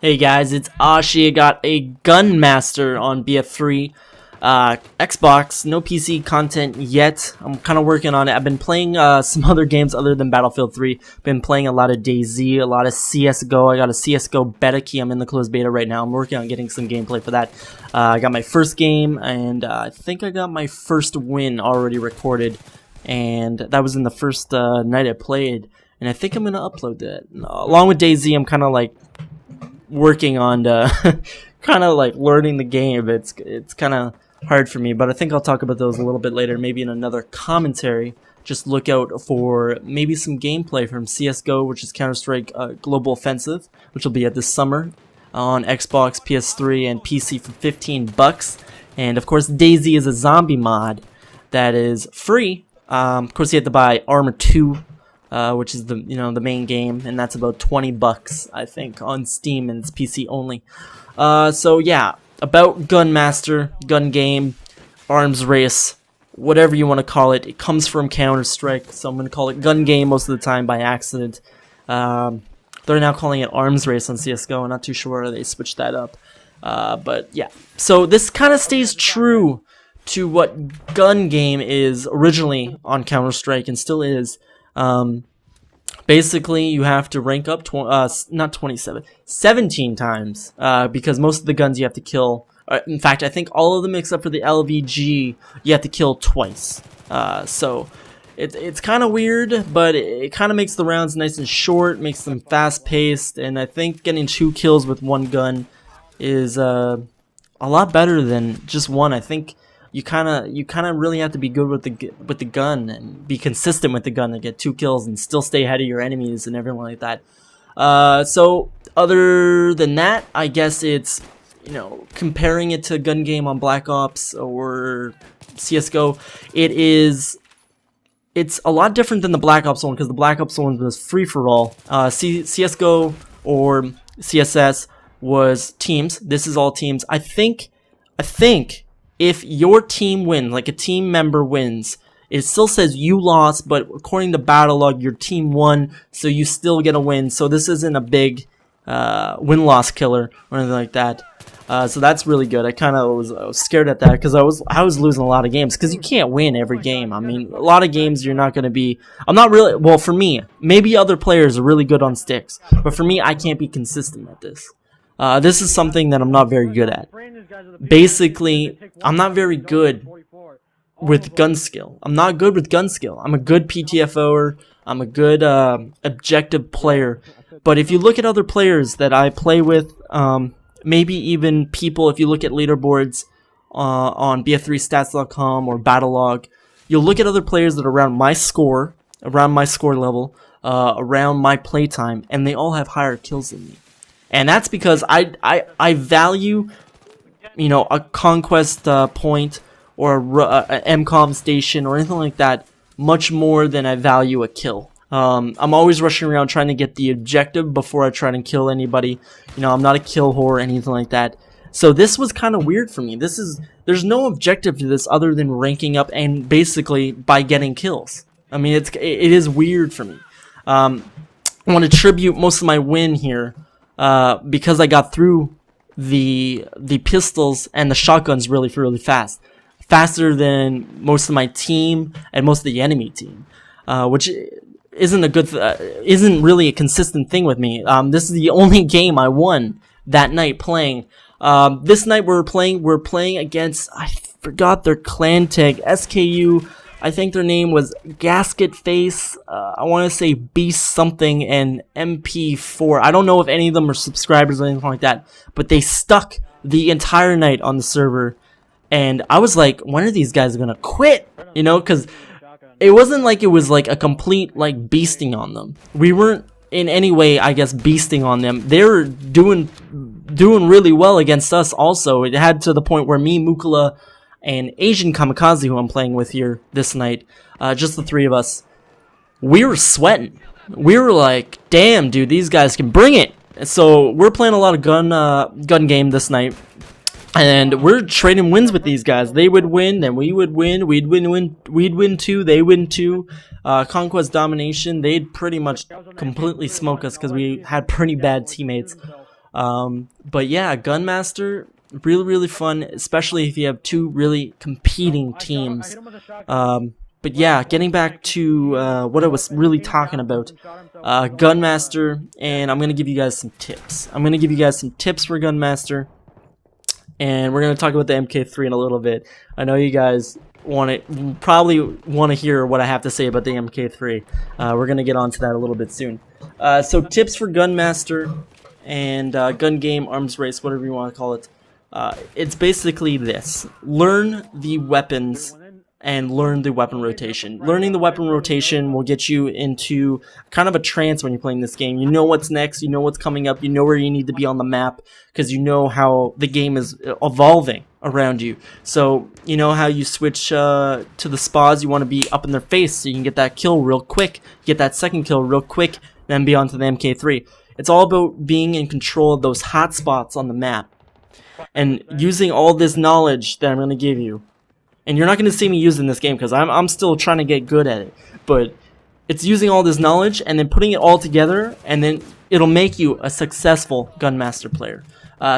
Hey guys, it's Oshy. I got a Gun Master on BF3. Xbox, no PC content yet. I'm kind of working on it. I've been playing some other games other than Battlefield 3. Been playing a lot of DayZ, a lot of CSGO. I got a CSGO beta key. I'm in the closed beta right now. I'm working on getting some gameplay for that. I got my first game, and I think I got my first win already recorded. And that was in the first night I played. And I think I'm going to upload that. Along with DayZ, I'm kind of like working on kind of like learning the game. It's kind of hard for me, but I think I'll talk about those a little bit later, maybe in another commentary. Just look out for maybe some gameplay from CSGO, which is Counter-Strike Global Offensive, which will be at this summer on Xbox, PS3, and PC for $15. And of course, DayZ is a zombie mod that is free. Of course, you have to buy Armor 2. Which is the main game, and that's about $20 I think on Steam, and it's PC only. So yeah, about Gun Master, gun game, arms race, whatever you want to call it. It comes from Counter-Strike, so I'm gonna call it gun game most of the time by accident. They're now calling it arms race on CS:GO. I'm not too sure they switched that up, but yeah. So this kind of stays true to what gun game is originally on Counter-Strike and still is. Basically, you have to rank up, not 17 times, because most of the guns you have to kill, in fact, I think all of them except for the LVG, you have to kill twice. So, it's kind of weird, but it kind of makes the rounds nice and short, makes them fast-paced, and I think getting 2 kills with one gun is, a lot better than just one. I think you kind of really have to be good with the gun and be consistent with the gun to get 2 kills and still stay ahead of your enemies and everything like that. So other than that, I guess it's, comparing it to gun game on Black Ops or CS:GO, it's a lot different than the Black Ops one, because the Black Ops one was free for all. CS:GO or CSS was teams. This is all teams. I think if your team wins, like a team member wins, it still says you lost, but according to battle log, your team won, so you still get a win. So this isn't a big win-loss killer or anything like that. So that's really good. I kind of was scared at that, because I was losing a lot of games, because you can't win every game. I mean, a lot of games you're not going to be. I'm not really. Well, for me, maybe other players are really good on sticks, but for me, I can't be consistent at this. This is something that I'm not very good at. Basically, I'm not very good with gun skill. I'm not good with gun skill. I'm a good PTFO'er. I'm a good objective player. But if you look at other players that I play with, maybe even people, if you look at leaderboards on bf3stats.com or Battlelog, you'll look at other players that are around my score level, around my playtime, and they all have higher kills than me. And that's because I value, a conquest point or a MCOM station or anything like that much more than I value a kill. I'm always rushing around trying to get the objective before I try to kill anybody. I'm not a kill whore or anything like that. So this was kind of weird for me. There's no objective to this other than ranking up and basically by getting kills. I mean, it is weird for me. I want to attribute most of my win here. Because I got through the pistols and the shotguns really fast, faster than most of my team and most of the enemy team, which isn't really a consistent thing with me. This is the only game I won that night playing. This night we're playing against, I forgot their clan tag, SKU. I think their name was Gasket Face, I want to say Beast something, and MP4. I don't know if any of them are subscribers or anything like that, but they stuck the entire night on the server, and I was like, when are these guys gonna quit? Because it wasn't like it was like a complete like beasting on them. We weren't in any way, I guess, beasting on them. They were doing really well against us also. It had to the point where me, Mukula, and Asian Kamikaze, who I'm playing with here this night, just the 3 of us, we were sweating. We were like, damn, dude, these guys can bring it. So we're playing a lot of gun game this night, and we're trading wins with these guys. They would win, then we would win. We'd win 2, they win 2. Conquest Domination, they'd pretty much completely smoke us because we had pretty bad teammates. But yeah, Gunmaster, really fun, especially if you have two really competing teams. But yeah, getting back to what I was really talking about, Gunmaster, and I'm going to give you guys some tips. I'm going to give you guys some tips for Gunmaster, and we're going to talk about the MK3 in a little bit. I know you guys probably want to hear what I have to say about the MK3. We're going to get onto that a little bit soon. So tips for Gunmaster and gun game, arms race, whatever you want to call it. It's basically this: learn the weapons and learn the weapon rotation. Learning the weapon rotation will get you into kind of a trance when you're playing this game. You know what's next, you know what's coming up, you know where you need to be on the map, because you know how the game is evolving around you. So you know how you switch to the spas, you want to be up in their face so you can get that kill real quick, get that second kill real quick, then be on to the MK3. It's all about being in control of those hot spots on the map and using all this knowledge that I'm going to give you. And you're not going to see me using this game because I'm still trying to get good at it. But it's using all this knowledge and then putting it all together, and then it'll make you a successful Gunmaster player.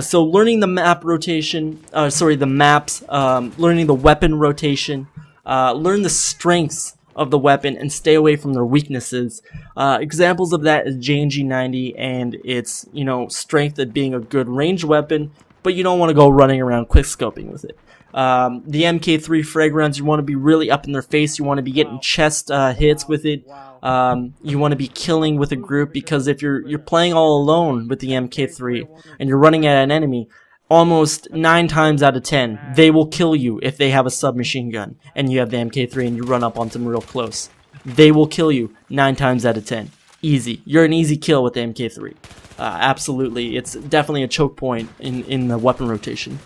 So learning the map rotation, the maps, learning the weapon rotation, learn the strengths of the weapon and stay away from their weaknesses. Examples of that is JNG90 and its strength at being a good ranged weapon, but you don't want to go running around quickscoping with it. The MK3 frag rounds, you want to be really up in their face. You want to be getting chest hits with it. You want to be killing with a group, because if you're playing all alone with the MK3 and you're running at an enemy, almost 9 times out of 10 they will kill you if they have a submachine gun and you have the MK3 and you run up on them real close. They will kill you 9 times out of 10. Easy. You're an easy kill with the MK3. Absolutely. It's definitely a choke point in the weapon rotation.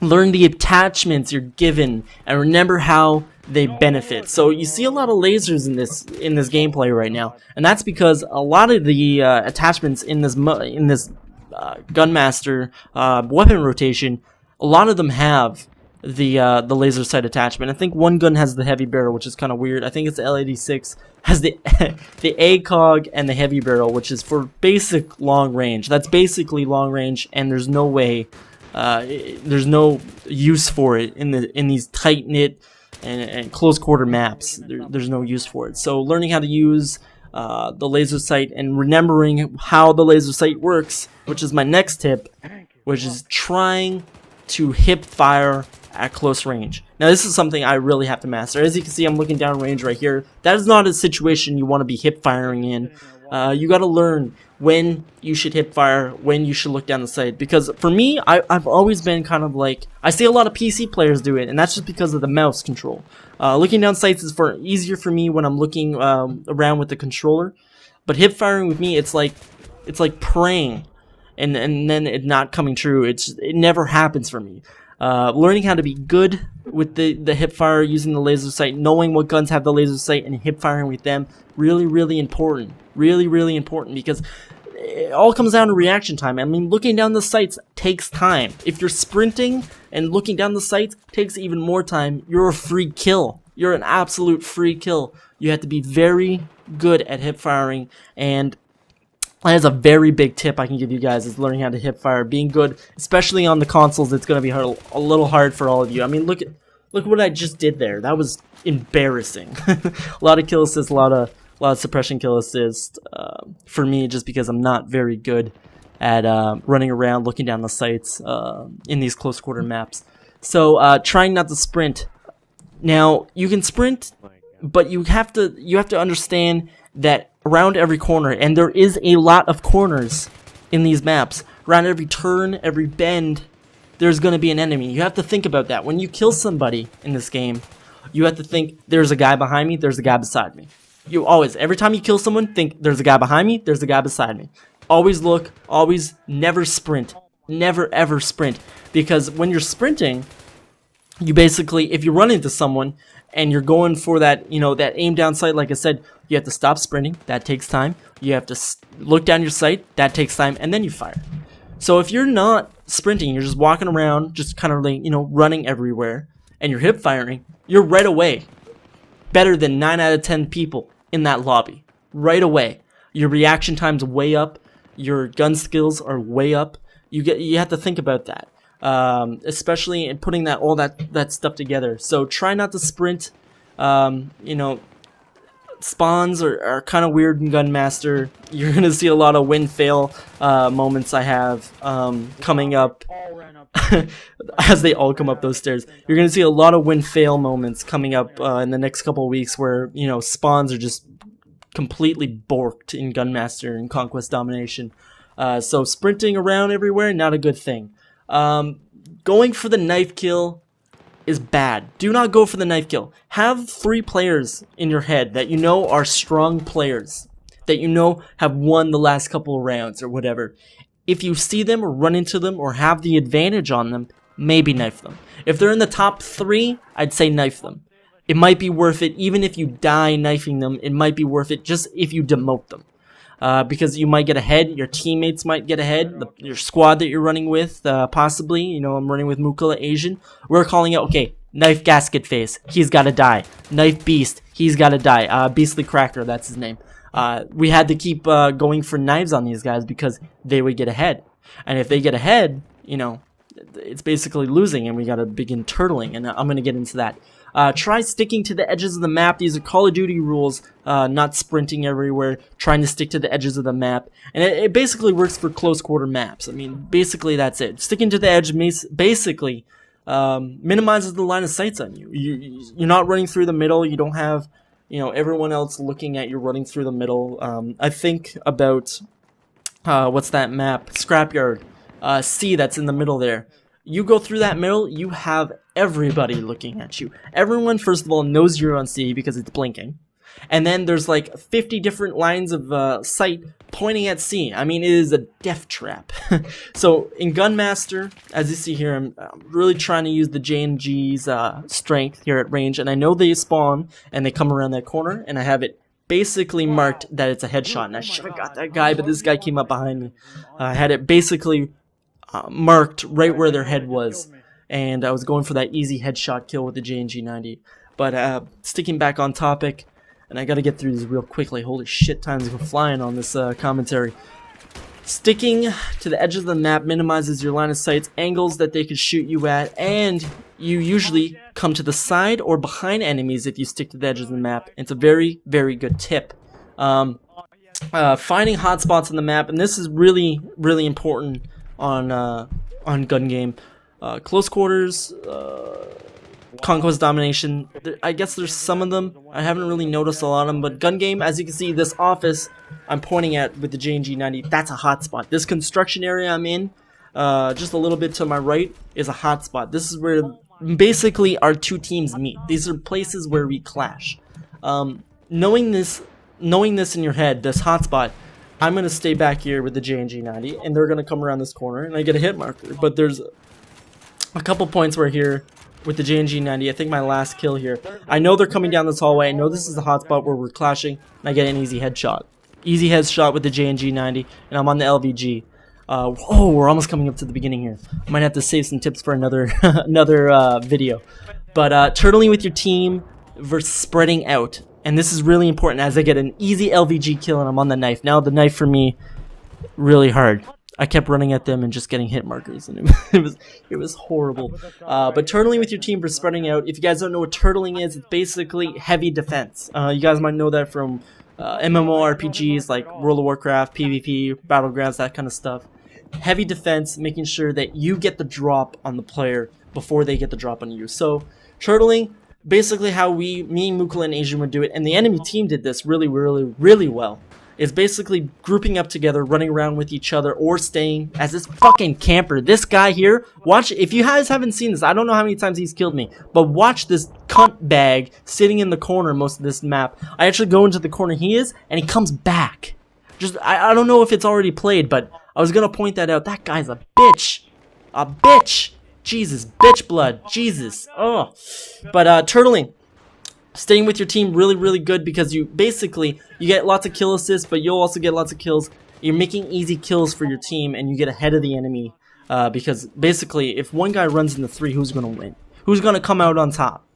Learn the attachments you're given and remember how they benefit. So you see a lot of lasers in this gameplay right now, and that's because a lot of the attachments in this Gunmaster weapon rotation, a lot of them have the laser sight attachment. I think one gun has the heavy barrel, which is kind of weird. I think it's the L86 has the the ACOG and the heavy barrel, which is for basic long range. That's basically long range, and there's no way. There's no use for it in these tight knit and close quarter maps. There's no use for it. So learning how to use the laser sight and remembering how the laser sight works, which is my next tip, which is trying to hip fire at close range. Now this is something I really have to master. As you can see, I'm looking down range right here. That is not a situation you want to be hip firing in. You got to learn when you should hip fire, when you should look down the sight. Because for me, I've always been kind of like, I see a lot of PC players do it, and that's just because of the mouse control. Looking down sights is easier for me when I'm looking around with the controller. But hip firing with me, it's like praying, and then it not coming true. It never happens for me. Learning how to be good with the hip fire using the laser sight, knowing what guns have the laser sight and hip firing with them, really important. Really important, because it all comes down to reaction time. I mean, looking down the sights takes time. If you're sprinting and looking down the sights takes even more time, you're a free kill. You're an absolute free kill. You have to be very good at hip firing, and that is a very big tip I can give you guys, is learning how to hip fire. Being good, especially on the consoles, it's going to be a little hard for all of you. I mean, look what I just did there. That was embarrassing. A lot of kill assists, a lot of suppression kill assist for me, just because I'm not very good at running around looking down the sights in these close quarter maps. So trying not to sprint. Now you can sprint, but you have to understand that around every corner, and there is a lot of corners in these maps, around every turn, every bend, there's going to be an enemy. You have to think about that. When you kill somebody in this game, you have to think, there's a guy behind me, there's a guy beside me. You always, every time you kill someone, think, there's a guy behind me, there's a guy beside me. Always look, always, never sprint. Never ever sprint. Because when you're sprinting, you basically, if you run into someone and you're going for that, that aim down sight, like I said, you have to stop sprinting. That takes time. You have to look down your sight. That takes time. And then you fire. So if you're not sprinting, you're just walking around, just kind of like, running everywhere, and you're hip firing, you're right away better than 9 out of 10 people in that lobby. Right away. Your reaction time's way up. your gun skills are way up. You have to think about that, especially in putting all that stuff together. So try not to sprint. You know, spawns are kind of weird in Gunmaster. You're gonna see a lot of win-fail moments I have coming up. As they all come up those stairs, you're gonna see a lot of win-fail moments coming up in the next couple of weeks, where you know spawns are just completely borked in Gunmaster and Conquest Domination. So sprinting around everywhere, not a good thing. Going for the knife kill is bad. Do not go for the knife kill. Have 3 players in your head that you know are strong players, that you know have won the last couple of rounds or whatever. If you see them or run into them or have the advantage on them, maybe knife them. If they're in the top 3, I'd say knife them. It might be worth it, even if you die knifing them, it might be worth it just if you demote them. Because you might get ahead, your teammates might get ahead, your squad that you're running with, possibly, you know, I'm running with Mukula Asian, we're calling out, okay, Knife Gasket Face, he's gotta die. Knife Beast, he's gotta die. Beastly Cracker, that's his name. We had to keep going for knives on these guys because they would get ahead. And if they get ahead, you know, it's basically losing and we gotta begin turtling, and I'm gonna get into that. Try sticking to the edges of the map. These are Call of Duty rules, not sprinting everywhere, trying to stick to the edges of the map. And it basically works for close quarter maps. I mean, basically that's it. Sticking to the edge basically minimizes the line of sights on you. You're not running through the middle. You don't have, you know, everyone else looking at you running through the middle. I think about, what's that map? Scrapyard. C, that's in the middle there. You go through that middle, you have everybody looking at you. Everyone, first of all, knows you're on C because it's blinking. And then there's like 50 different lines of sight pointing at C. I mean, it is a death trap. So in Gunmaster, as you see here, I'm really trying to use the J&G's strength here at range. And I know they spawn and they come around that corner, and I have it basically marked that it's a headshot. And I should have got that guy, but this guy came up behind me. I had it basically marked right where their head was, and I was going for that easy headshot kill with the J&G 90. But sticking back on topic, and I gotta get through these real quickly. Holy shit, time's go flying on this commentary. Sticking to the edge of the map minimizes your line of sight, angles that they could shoot you at, and you usually come to the side or behind enemies if you stick to the edge of the map. It's a very, very good tip. Finding hotspots on the map, and this is really, really important on gun game. Close quarters, Conquest Domination, I guess there's some of them. I haven't really noticed a lot of them, but gun game, as you can see, this office I'm pointing at with the J&G 90, that's a hotspot. This construction area I'm in, just a little bit to my right, is a hotspot. This is where basically our 2 teams meet. These are places where we clash. Knowing this in your head, this hotspot, I'm going to stay back here with the J&G 90, and they're going to come around this corner, and I get a hit marker. But there's a couple points where here, with the J&G 90, I think my last kill here, I know they're coming down this hallway, I know this is the hotspot where we're clashing, and I get an easy headshot. Easy headshot with the J&G 90, and I'm on the LVG. Oh, we're almost coming up to the beginning here. I might have to save some tips for another video. But turtling with your team versus spreading out. And this is really important as I get an easy LVG kill and I'm on the knife. Now the knife for me, really hard. I kept running at them and just getting hit markers, and it was horrible. But turtling with your team for spreading out. If you guys don't know what turtling is, it's basically heavy defense. You guys might know that from MMORPGs like World of Warcraft, PvP, Battlegrounds, that kind of stuff. Heavy defense, making sure that you get the drop on the player before they get the drop on you. So turtling, basically how me, Mukula, and Asian would do it, and the enemy team did this really, really, really well, is basically grouping up together, running around with each other, or staying as this fucking camper. This guy here, watch, if you guys haven't seen this, I don't know how many times he's killed me, but watch this cunt bag sitting in the corner most of this map. I actually go into the corner he is, and he comes back. Just, I don't know if it's already played, but I was gonna point that out. That guy's a bitch. A bitch. Jesus, bitch blood, Jesus, oh. But turtling, staying with your team, really, really good, because you basically, you get lots of kill assists, but you'll also get lots of kills. You're making easy kills for your team, and you get ahead of the enemy, because basically, if one guy runs into 3, who's going to win? Who's going to come out on top?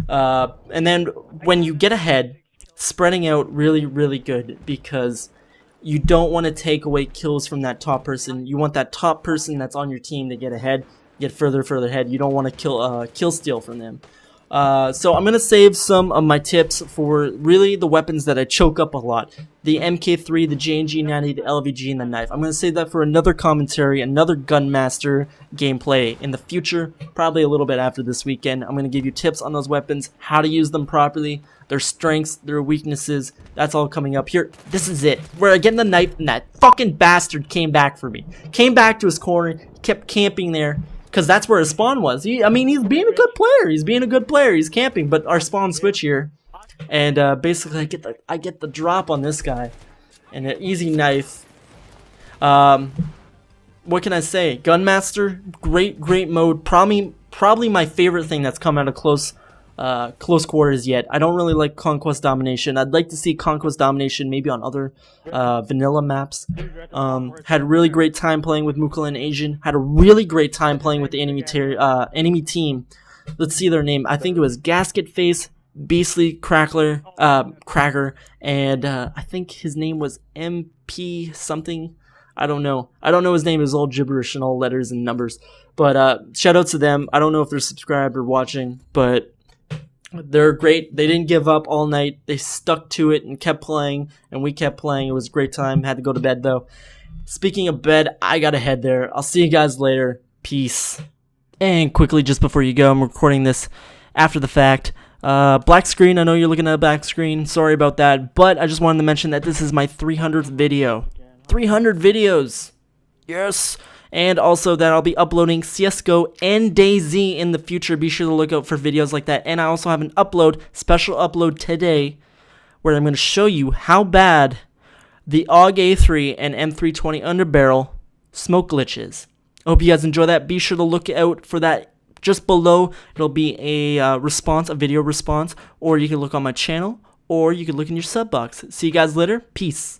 And then, when you get ahead, spreading out, really, really good, because you don't want to take away kills from that top person. You want that top person that's on your team to get ahead, get further ahead. You don't want to kill steal from them. So I'm going to save some of my tips for really the weapons that I choke up a lot. The MK3, the JNG90, the LVG, and the knife. I'm going to save that for another commentary, another Gunmaster gameplay in the future, probably a little bit after this weekend. I'm going to give you tips on those weapons, how to use them properly, their strengths, their weaknesses. That's all coming up here. This is it. We're getting the knife, and that fucking bastard came back for me. Came back to his corner, kept camping there. Because that's where his spawn was. I mean, he's being a good player. He's being a good player. He's camping, but our spawn switch here, and basically I get the drop on this guy, and an easy knife. What can I say? Gunmaster, great mode. Probably my favorite thing that's come out of close quarters yet. I don't really like Conquest Domination. I'd like to see Conquest Domination maybe on other vanilla maps. Had a really great time playing with Mukul and Asian. Had a really great time playing with the enemy team. Let's see their name. I think it was Gasket Face, Beastly, Cracker, and I think his name was MP something. I don't know. I don't know his name. Is all gibberish and all letters and numbers. But shout out to them. I don't know if they're subscribed or watching, but they're great. They didn't give up all night. They stuck to it and kept playing, and we kept playing. It was a great time. Had to go to bed, though. Speaking of bed, I gotta head there. I'll see you guys later. Peace. And quickly, just before you go, I'm recording this after the fact. Black screen. I know you're looking at a black screen. Sorry about that. But I just wanted to mention that this is my 300th video. 300 videos. Yes. And also that I'll be uploading CSGO and DayZ in the future. Be sure to look out for videos like that. And I also have an special upload today, where I'm going to show you how bad the AUG A3 and M320 underbarrel smoke glitches. I hope you guys enjoy that. Be sure to look out for that just below. It'll be a video response, or you can look on my channel, or you can look in your sub box. See you guys later. Peace.